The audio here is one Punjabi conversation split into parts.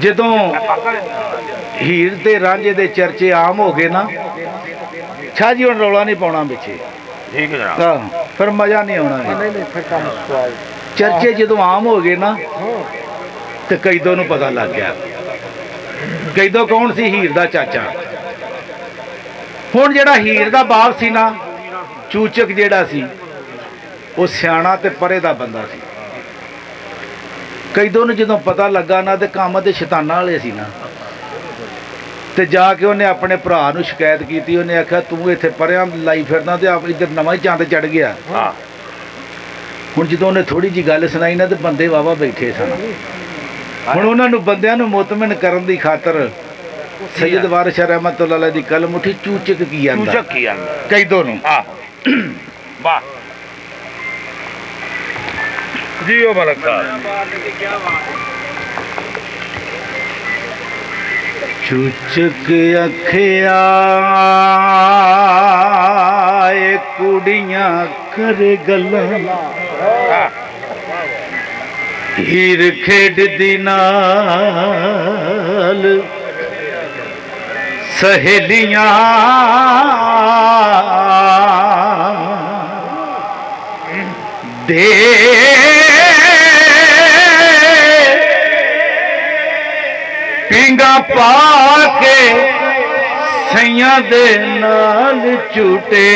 ਜਦੋਂ ਹੀਰ ਤੇ ਰਾਂਝੇ ਦੇ ਚਰਚੇ ਆਮ ਹੋ ਗਏ ਨਾ, ਸ਼ਾਹ ਜੀ ਹੁਣ ਰੌਲਾ ਨਹੀਂ ਪਾਉਣਾ ਪਿੱਛੇ, ਠੀਕ ਹੈ ਜਨਾਬ। ਫਿਰ ਮਜ਼ਾ ਨਹੀਂ ਆਉਣਾ। ਚਰਚੇ ਜਦੋਂ ਆਮ ਹੋ ਗਏ ਨਾ ਤੇ ਕੈਦੋ ਨੂੰ ਪਤਾ ਲੱਗ ਗਿਆ। ਕੈਦੋ ਕੌਣ ਸੀ? ਹੀਰ ਦਾ ਚਾਚਾ। ਹੁਣ ਜਿਹੜਾ ਹੀਰ ਦਾ ਬਾਪ ਸੀ ਨਾ, ਚੂਚਕ ਜਿਹੜਾ ਸੀ, ਉਹ ਸਿਆਣਾ ਤੇ ਪਰੇ ਦਾ ਬੰਦਾ ਸੀ। ਕੈਦੋ ਨੂੰ ਜਦੋਂ ਪਤਾ ਲੱਗਾ ਨਾ, ਤੇ ਕੰਮ ਤੇ ਸ਼ੈਤਾਨਾਂ ਵਾਲੇ ਸੀ ਨਾ, ਤੇ ਜਾ ਕੇ ਉਹਨੇ ਆਪਣੇ ਭਰਾ ਨੂੰ ਸ਼ਿਕਾਇਤ ਕੀਤੀ। ਉਹਨੇ ਆਖਿਆ ਤੂੰ ਇੱਥੇ ਪਰਿਆਂ ਲਾਈ ਫਿਰਦਾ ਤੇ ਆਪ ਇੱਧਰ ਨਵਾਂ ਹੀ ਚੰਦ ਚੜ ਗਿਆ। ਹੁਣ ਜਦੋਂ ਉਹਨੇ ਥੋੜੀ ਜੀ ਗੱਲ ਸੁਣਾਈ ਨਾ, ਤੇ ਬੰਦੇ ਵਾਵਾ ਬੈਠੇ ਸਨ। ਹੁਣ ਉਹਨਾਂ ਨੂੰ ਬੰਦਿਆਂ ਨੂੰ ਮੁਤਮਿਨ ਕਰਨ ਦੀ ਖਾਤਰ ਸੈਯਦ ਵਾਰਿਸ ਸ਼ਾਹ ਰਹਿਮਤੁल्लाह अलैह ਦੀ ਕਲਮ ਉੱਠੀ, ਚੂਚਕ ਕੀ ਆਂਦਾ? ਚੂਚਕ ਕੀ ਆਂਦਾ? ਕੈਦੋ ਨੂੰ। ਵਾਹ ਜੀ, ਉਹ ਮਲਕ ਸਾਹਿਬ। ਚੂਚਕ ਅਖਿਆ ਏ ਕੁੜੀਆਂ ਕਰ ਗੱਲਾਂ, ਹੀਰ ਖੇਡਦੀ ਨਾਲ ਸਹੇਲੀਆਂ, ਦੇ ਪਿੰਗਾ ਪਾ ਕੇ ਸਈਆਂ ਦੇ ਨਾਲ ਝੂਟੇ,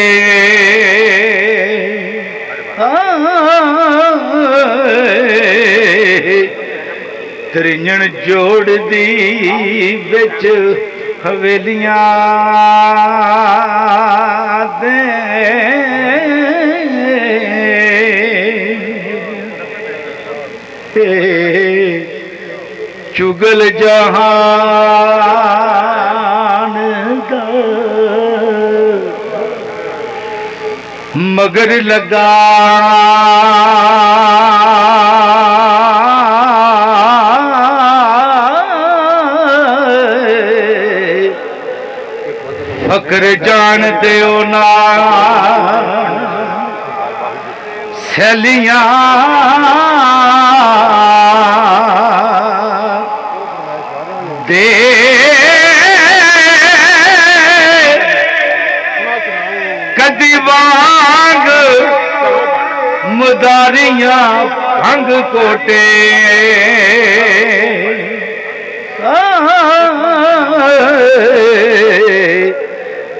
ਤ੍ਰਿੰਜਣ ਜੋੜਦੀ ਵਿੱਚ ਹਵੇਲੀਆਂ ਦੇ, ਚੁਗਲ ਜਹਾਨ ਦਾ ਮਗਰ ਲਗਾ, ਫਕਰ ਜਾਣਦੇ ਹੋ ਨਾ ਸੈਲੀਆਂ, ਦੇ ਕਦੀ ਵਾਂਗ ਮੁਦਾਰੀਆਂ ਭੰਗ ਕੋਟੇ,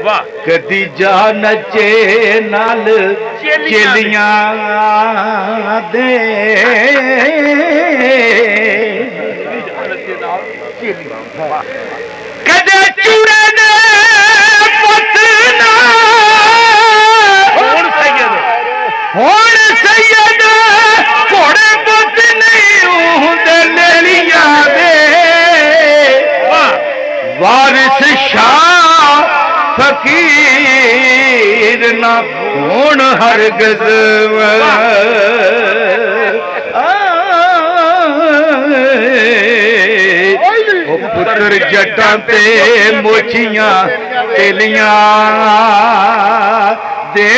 ਵਾਹ ਕਦੀ ਜਾ ਨੱਚੇ ਨਾਲ ਚੇਲੀਆਂ ਦੇ, ਕਦੇ ਚੂੜੇ ਦੇ ਪੁੱਤ ਨਾ ਹੁਣ ਸੈਯਦ ਘੋੜੇ ਪੁੱਤ ਨਹੀਂ ਹੁੰਦੇ ਲੇਲੀਆਂ ਦੇ, ਵਾਰਿਸ ਸ਼ਾਹ ਫਕੀਰ ਨਾ ਹੋਣ ਹਰਗਜ਼, ਉਹ ਪੁੱਤਰ ਜੱਟਾਂ ਤੇ ਮੋਚੀਆਂ ਤੇਲੀਆਂ ਦੇ,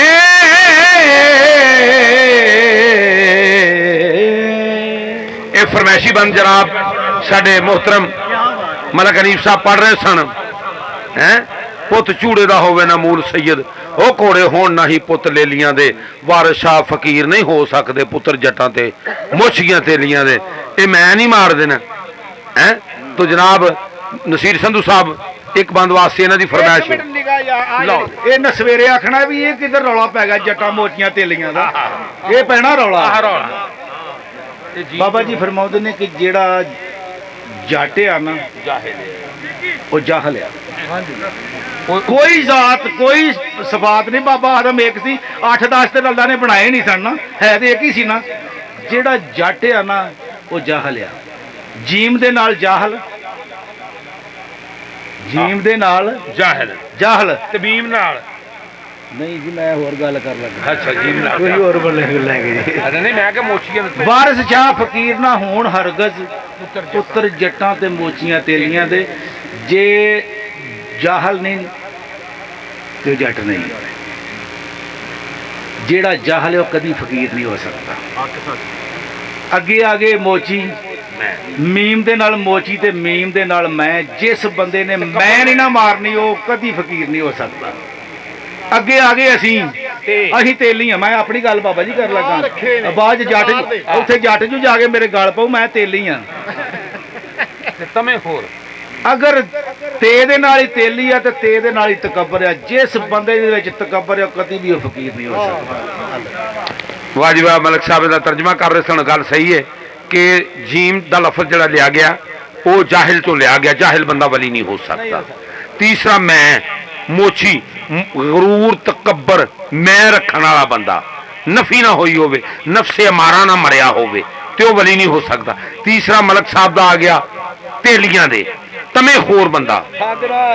ਇਹ ਫਰਮੈਸ਼ੀ ਬੰਦ ਜਨਾਬ ਸਾਡੇ ਮੁਹਤਰਮ ਮਲਕ ਹਨੀਫ ਸਾਹਿਬ ਪੜ੍ਹ ਰਹੇ ਸਨ। ਹੈ ਪੁੱਤ ਚੂੜੇ ਦਾ ਹੋਵੇ ਨਾ ਮੂਲ ਸੈਯਦ, ਉਹ ਘੋੜੇ ਹੋਣ ਨਾ ਹੀ ਪੁੱਤ ਲੇਲੀਆਂ ਦੇ, ਵਾਰਿਸ ਸ਼ਾਹ ਫਕੀਰ ਨਹੀਂ ਹੋ ਸਕਦੇ ਪੁੱਤਰ ਜੱਟਾਂ ਤੇ ਮੋਛੀਆਂ ਤੇਲੀਆਂ ਦੇ। ਇਹ ਮੈਂ ਨਹੀਂ ਮਾਰ ਦੇਣਾ ਹੈ। ਤੋ ਜਨਾਬ ਨਸੀਰ ਸੰਧੂ ਸਾਹਿਬ ਇੱਕ ਬੰਦ ਵਾਸਤੇ ਇਹਨਾਂ ਦੀ ਫਰਮਾਇਸ਼। ਇਹ ਨਾ ਸਵੇਰੇ ਆਖਣਾ ਵੀ ਇਹ ਕਿੱਧਰ ਰੌਲਾ ਪੈ ਗਿਆ ਜੱਟਾਂ ਮੋਚੀਆਂ ਤੇਲੀਆਂ ਦਾ, ਇਹ ਪੈਣਾ ਰੌਲਾ। ਬਾਬਾ ਜੀ ਫਰਮਾਉਂਦੇ ਨੇ ਕਿ ਜਿਹੜਾ ਜੱਟ ਆ ਨਾ ਉਹ ਜਾਹਲ ਆ। ਕੋਈ ਜ਼ਾਤ ਕੋਈ ਸਫਾਤ ਨਹੀਂ। ਬਾਬਾ ਆਦਮ ਇੱਕ ਸੀ, 8-10 ਤੇ ਅੱਲਾ ਨੇ ਬਣਾਏ ਨਹੀਂ ਸਨ ਨਾ, ਹੈ ਤੇ ਇੱਕ ਹੀ ਸੀ ਨਾ। ਜਿਹੜਾ ਜੱਟ ਆ ਨਾ ਉਹ ਜਾਹਲ ਆ। ਜੀਮ ਦੇ ਨਾਲ ਜਾਹਲ, ਜੀਮ ਦੇ ਨਾਲ ਜਾਹਲ, ਜਾਹਲ ਤੇ ਬੀਮ ਨਾਲ ਨਹੀਂ ਜੀ, ਮੈਂ ਹੋਰ ਗੱਲ ਕਰ ਲੱਗਾ। ਅੱਛਾ ਜੀਮ ਨਾਲ ਕੋਈ ਹੋਰ ਬੋਲੇ ਲੈ ਗਏ ਜੀ। ਨਹੀਂ ਮੈਂ ਕਿ ਮੋਚੀਆਂ ਵਾਰਿਸ ਸ਼ਾਹ ਫਕੀਰ ਨਾ ਹੋਣ ਹਰਗਜ਼, ਪੁੱਤਰ ਜੱਟਾਂ ਤੇ ਮੋਚੀਆਂ ਤੇਲੀਆਂ ਦੇ। ਜੇ ਜਾਹਲ ਨਹੀਂ ਤੇ ਜੱਟ ਨਹੀਂ। ਜਿਹੜਾ ਜਾਹਲ ਹੈ ਉਹ ਕਦੀ ਫਕੀਰ ਨਹੀਂ ਹੋ ਸਕਦਾ। ਅੱਗੇ ਆਗੇ ਮੋਚੀ ਮੀਮ ਦੇ ਨਾਲ ਮੋਚੀ ਤੇ ਮੀਮ ਦੇ ਨਾਲ ਮੈਂ। ਜਿਸ ਬੰਦੇ ਨੇ ਮੈਂ ਨਹੀਂ ਨਾ ਮਾਰਨੀ ਉਹ ਕਦੀ ਫਕੀਰ ਨਹੀਂ ਹੋ ਸਕਦਾ। ਅੱਗੇ ਆ ਗਏ ਅਸੀਂ ਤੇਲੀ ਆ। ਮੈਂ ਆਪਣੀ ਗੱਲ ਬਾਬਾ ਜੀ ਕਰ ਲੱਗਾ। ਬਾਅਦ ਜੱਟ ਉੱਥੇ ਜੱਟ ਜੂ ਜਾ ਕੇ ਮੇਰੇ ਗਲ ਪਾਉ, ਮੈਂ ਤੇਲੀ ਆ। ਤਮੇ ਹੋਰ ਅਗਰ ਤੇ ਦੇ ਨਾਲ ਹੀ ਤੇਲੀ ਆ ਤੇ ਤੇ ਦੇ ਨਾਲ ਹੀ ਤਕੱਬਰ ਆ। ਜਿਸ ਬੰਦੇ ਦੇ ਵਿੱਚ ਤਕੱਬਰ ਆ ਕਦੀ ਵੀ ਉਹ ਫਕੀਰ ਨਹੀਂ ਹੋ ਸਕਦਾ। ਵਾਹ ਜੀ ਵਾਹ। ਮਲਕ ਸਾਹਿਬ ਦਾ ਤਰਜਮਾ ਕਰ ਰਹੇ ਸਨ। ਗੱਲ ਸਹੀ ਹੈ ਕਿ ਜੀਮ ਦਾ ਲਫ਼ਜ਼ ਜਿਹੜਾ ਲਿਆ ਗਿਆ ਉਹ ਜਾਹਿਲ ਤੋਂ ਲਿਆ ਗਿਆ। ਜਾਹਿਲ ਬੰਦਾ ਵਲੀ ਨਹੀਂ ਹੋ ਸਕਦਾ। ਤੀਸਰਾ ਮੈਂ, ਮੋਚੀ, ਗਰੂਰ, ਤਕੱਬਰ, ਮੈਂ ਰੱਖਣ ਵਾਲਾ ਬੰਦਾ, ਨਫੀ ਨਾ ਹੋਈ ਹੋਵੇ, ਨਫਸੇ ਮਾਰਾ ਨਾ ਮਰਿਆ ਹੋਵੇ ਤੇ ਉਹ ਵਲੀ ਨਹੀਂ ਹੋ ਸਕਦਾ। ਤੀਸਰਾ ਮਲਕ ਸਾਹਿਬ ਦਾ ਆ ਗਿਆ ਤੇਲੀਆਂ ਦੇ, ਤਮੇ ਹੋਰ ਬੰਦਾ,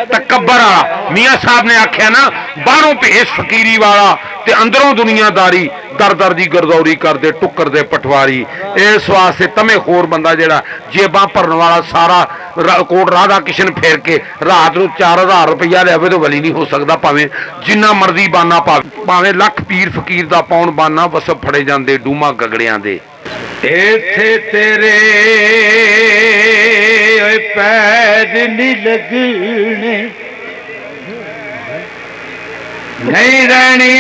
ਤਕੱਬਰ ਵਾਲਾ। ਮੀਆਂ ਸਾਹਿਬ ਨੇ ਆਖਿਆ ਨਾ, ਬਾਹਰੋਂ ਭੇਸ ਫਕੀਰੀ ਵਾਲਾ ਤੇ ਅੰਦਰੋਂ ਦੁਨੀਆਦਾਰੀ, ਦਰ ਦਰ ਦੀ ਗਰਦੌਰੀ ਕਰਦੇ ਟੁੱਕਰ ਦੇ ਪਟਵਾਰੀ। ਇਸ ਵਾਸਤੇ ਤਮੇ ਹੋਰ ਬੰਦਾ ਜਿਹੜਾ ਜੇਬਾਂ ਭਰਨ ਵਾਲਾ, ਸਾਰਾ ਕੋਟ ਰਾਧਾ ਕਿਸ਼ਨ ਫੇਰ ਕੇ ਰਾਤ ਨੂੰ 4000 ਰੁਪਇਆ ਲਿਆਵੇ ਤਾਂ ਵਲੀ ਨਹੀਂ ਹੋ ਸਕਦਾ। ਭਾਵੇਂ ਜਿੰਨਾ ਮਰਜ਼ੀ ਬਾਨਾ ਪਾਵੇ, ਭਾਵੇਂ ਲੱਖ ਪੀਰ ਫਕੀਰ ਦਾ ਪਾਉਣ ਬਾਨਾ, ਵਸਬ ਫੜੇ ਜਾਂਦੇ ਡੂਮਾ ਗਗੜਿਆਂ ਦੇ। ਇੱਥੇ ਤੇਰੇ ਓਏ ਪੈਰ ਨਹੀਂ ਲੱਗਣੇ, ਨਹੀਂ ਰਹਿਣੀ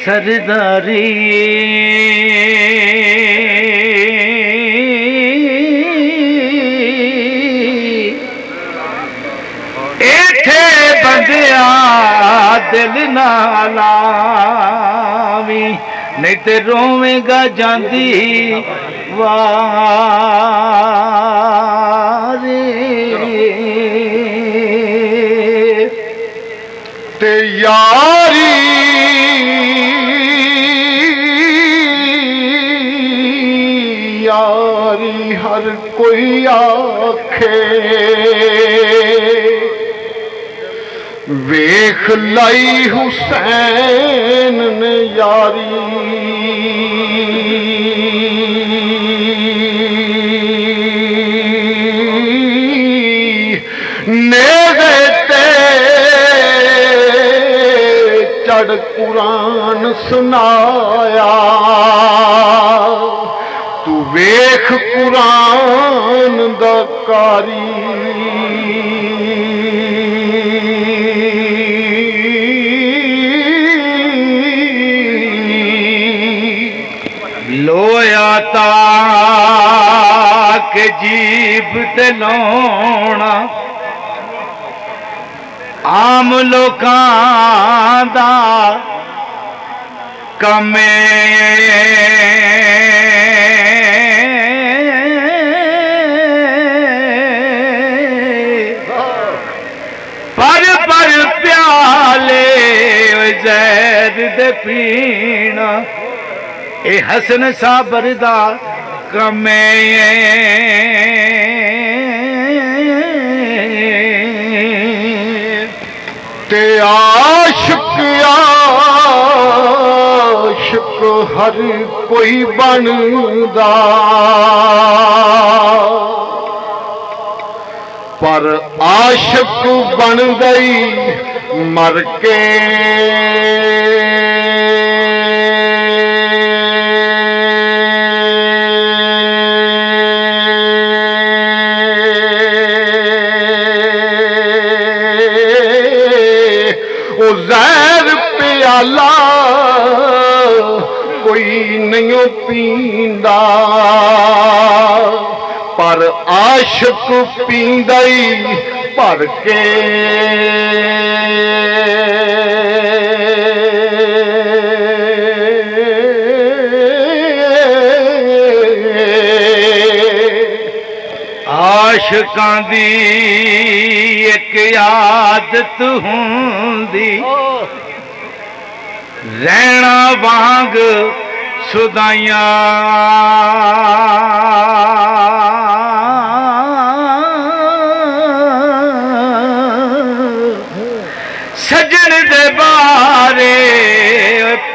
ਸਰਦਾਰੀ। ਇੱਥੇ ਬੰਦਿਆ ਦਿਲ ਨਾ ਲਾਵੀਂ, ਨਹੀਂ ਤੇ ਰੋਵੇਂਗਾ ਜਾਂਦੀ ਵਾਰੇ। ਤੇ ਯਾਰੀ ਯਾਰੀ ਹਰ ਕੋਈ ਆਖੇ, ਵੇਖ ਲਈ ਹੁਸੈਨ ਨੇ ਯਾਰੀ। ਨੇੜੇ ਤੇ ਚੜ ਕੁਰਾਨ ਸੁਨਾਇਆ, ਤੂੰ ਵੇਖ ਕੁਰਾਨ ਦਾ ਕਾਰੀ। ਲੋਇਆ ਤਾਂ ਕਿ ਜੀਬ ਤੇ ਲਾਉਣਾ ਆਮ ਲੋਕਾਂ ਦਾ ਕੰਮ ਪਰ ਪਿਆਲੇ ਜ਼ੈਦ ਦੇ ਪੀਣਾ ਇਹ ਹਸਨ ਸਾਬਰ ਦਾ ਕੰਮ ਤੇ ਆਸ਼ਿਕ ਆਸ਼ਿਕ ਹਰ ਕੋਈ ਬਣਦਾ, ਪਰ ਆਸ਼ਿਕ ਬਣ ਗਈ ਮਰ ਕੇ। ਉਹ ਜ਼ਹਿਰ ਪਿਆਲਾ ਕੋਈ ਨਹੀਂ ਪੀਂਦਾ, ਪਰ ਆਸ਼ਿਕ ਪੀਂਦਾ ਹੀ ਭਰ ਕੇ। ਆਸ਼ਿਕਾਂ ਦੀ ਇੱਕ ਆਦਤ ਹੁੰਦੀ, ਰਹਿਣਾ ਵਾਂਗ ਸੁਦਾਈਆਂ। ਸੱਜਣ ਦੇ ਬਾਰੇ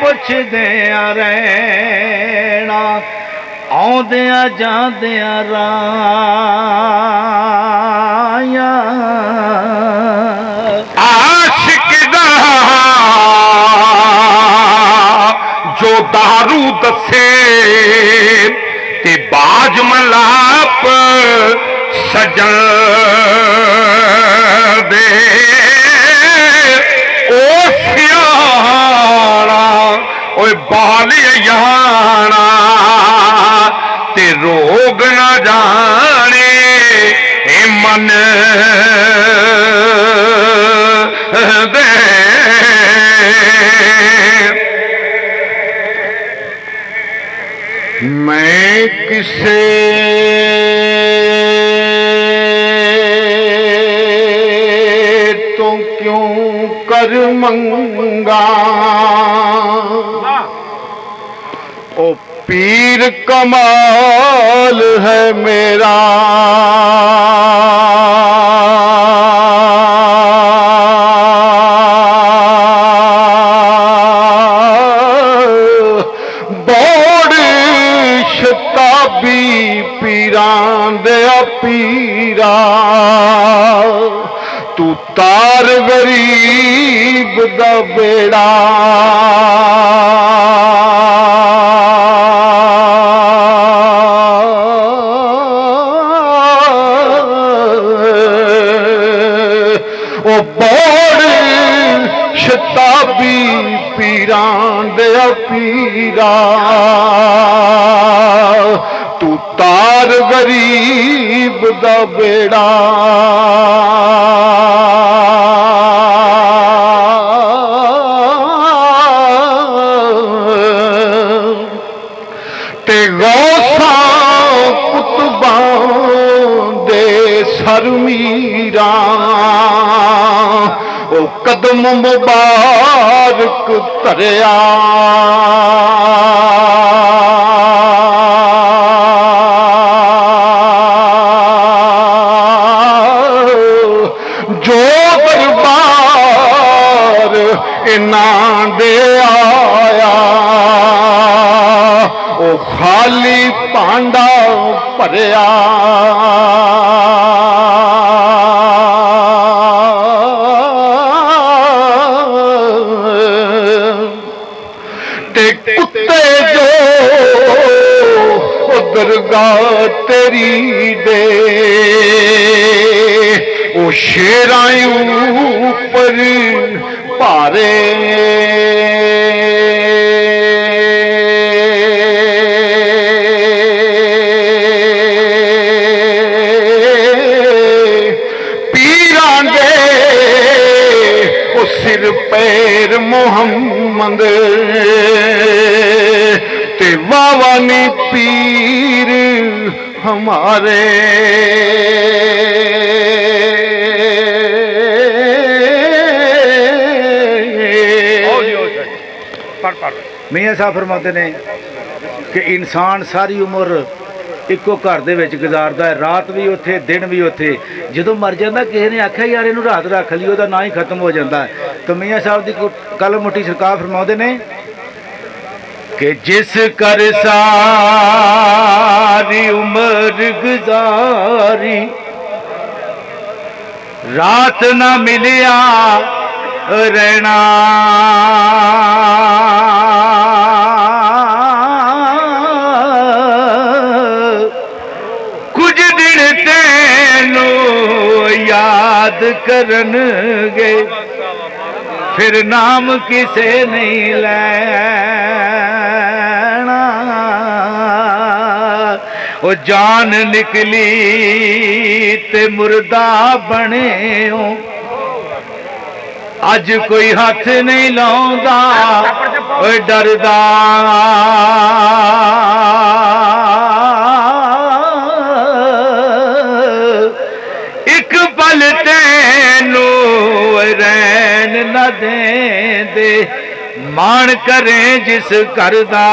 ਪੁੱਛਦਿਆਂ ਰਹਿਣਾ, ਆਉਂਦਿਆਂ ਜਾਂਦਿਆਂ ਰਾਇਆ। ਆਸ਼ਿਕ ਦਾ ਜੋ ਦਾਰੂ ਦੱਸੇ ਬਾਜ ਮਲਾਪ ਸਜਣ ਦੇ ਓ ਸਿਆਣਾ ਓਏ ਬਾਲਿਆਣਾ ਤੇ ਰੋਗ ਨਾ ਜਾਣੇ ਇਹ ਮਨ ਦੇ मैं किसे तो क्यों कर मंगा ओ पीर कमाल है मेरा शताबी पीरां दया पीरा तू तार गरीब दा बेड़ा ओ बोड़ शताबी पीरां दया पीरा तू तार गरीब दा बेड़ा ते गौसा कुतबां दे सर मीरा ओ कदम मुबारक धरिया जो दरबार इनां दे आया ओ खाली भांडा भरिया ते कुत्ते जो दरगाह तेरी दे ओ शेरां ऊपर भारे पीरां दे ओ सिर पैर मोहम्मद ते वावानी पीर हमारे मियाँ साहब फरमाते ने कि इंसान सारी उम्र ਇੱਕੋ ਘਰ ਦੇ ਵਿੱਚ ਗੁਜ਼ਾਰਦਾ ਹੈ, ਰਾਤ ਵੀ ਉੱਥੇ ਦਿਨ ਵੀ ਉੱਥੇ। ਜਦੋਂ ਮਰ ਜਾਂਦਾ ਕਿਸੇ ਨੇ ਆਖਿਆ ਯਾਰ ਇਹਨੂੰ ਰਾਤ ਰੱਖ ਲਈ, ਉਹਦਾ ਨਾਂ ਹੀ ਖਤਮ ਹੋ ਜਾਂਦਾ ਹੈ। ਤਾਂ ਮੀਆਂ ਸਾਹਿਬ ਦੀ ਕਲਮ ਮੁੱਠੀ ਸਰਕਾਰ ਫਰਮਾਉਂਦੇ ਨੇ ਕਿ ਜਿਸ ਕਰ ਸਾਰੀ ਉਮਰ ਗੁਜ਼ਾਰੀ ਰਾਤ ਨਾ ਮਿਲਿਆ ਰਹਿਣਾ याद करनगे फिर नाम किसे नहीं लेना ओ जान निकली ते मुर्दा बने हो अज कोई हाथ नहीं लाउंदा ओए डरदा रैन न दे मान करें जिस घर दा